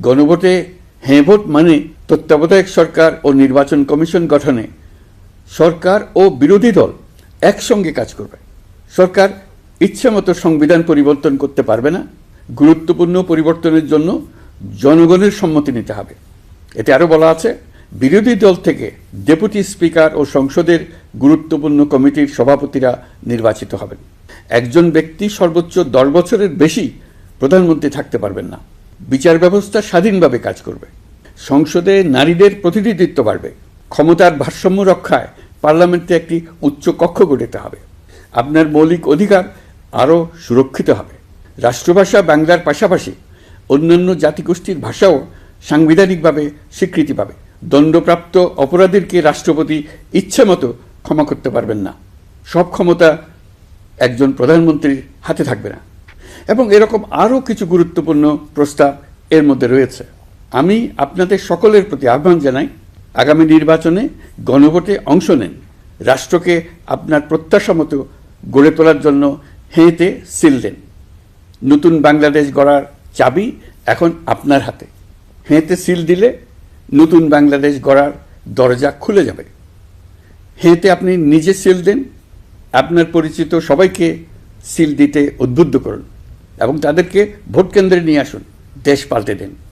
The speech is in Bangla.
গণভোটে হ্যাঁ ভোট মানে তত্ত্বাবধায়ক সরকার ও নির্বাচন কমিশন গঠনে সরকার ও বিরোধী দল একসঙ্গে কাজ করবে। সরকার ইচ্ছামতো সংবিধান পরিবর্তন করতে পারবে না। গুরুত্বপূর্ণ পরিবর্তনের জন্য জনগণের সম্মতি নিতে হবে। এতে আরও বলা আছে, বিরোধী দল থেকে ডেপুটি স্পিকার ও সংসদের গুরুত্বপূর্ণ কমিটির সভাপতিরা নির্বাচিত হবেন। একজন ব্যক্তি সর্বোচ্চ 10 বছরের বেশি প্রধানমন্ত্রী থাকতে পারবেন না। বিচার ব্যবস্থা স্বাধীনভাবে কাজ করবে। সংসদে নারীদের প্রতিনিধিত্ব বাড়বে। ক্ষমতার ভারসাম্য রক্ষায় পার্লামেন্টে একটি উচ্চ কক্ষ গঠিত হবে। আপনার মৌলিক অধিকার আরও সুরক্ষিত হবে। রাষ্ট্রভাষা বাংলার পাশাপাশি অন্যান্য জাতিগোষ্ঠীর ভাষাও সাংবিধানিকভাবে স্বীকৃতি পাবে। দণ্ডপ্রাপ্ত অপরাধীকে রাষ্ট্রপতি ইচ্ছামতো ক্ষমা করতে পারবেন না। সব ক্ষমতা একজন প্রধানমন্ত্রীর হাতে থাকবে না। এবং এরকম আরও কিছু গুরুত্বপূর্ণ প্রস্তাব এর মধ্যে রয়েছে। আমি আপনাদের সকলের প্রতি আহ্বান জানাই, আগামী নির্বাচনে গণভোটে অংশ নেন। রাষ্ট্রকে আপনার প্রত্যাশা মতো গড়ে তোলার জন্য হেঁতে সিল দেন। নতুন বাংলাদেশ গড়ার চাবি এখন আপনার হাতে। হেঁতে সিল দিলে নতুন বাংলাদেশ গড়ার দরজা খুলে যাবে। হেঁতে আপনি নিজে সিল দেন, আপনার পরিচিত সবাইকে সিল দিতে উদ্বুদ্ধ করুন এবং তাদেরকে ভোট কেন্দ্রে নিয়ে আসুন। দেশ পাল্টে দেন।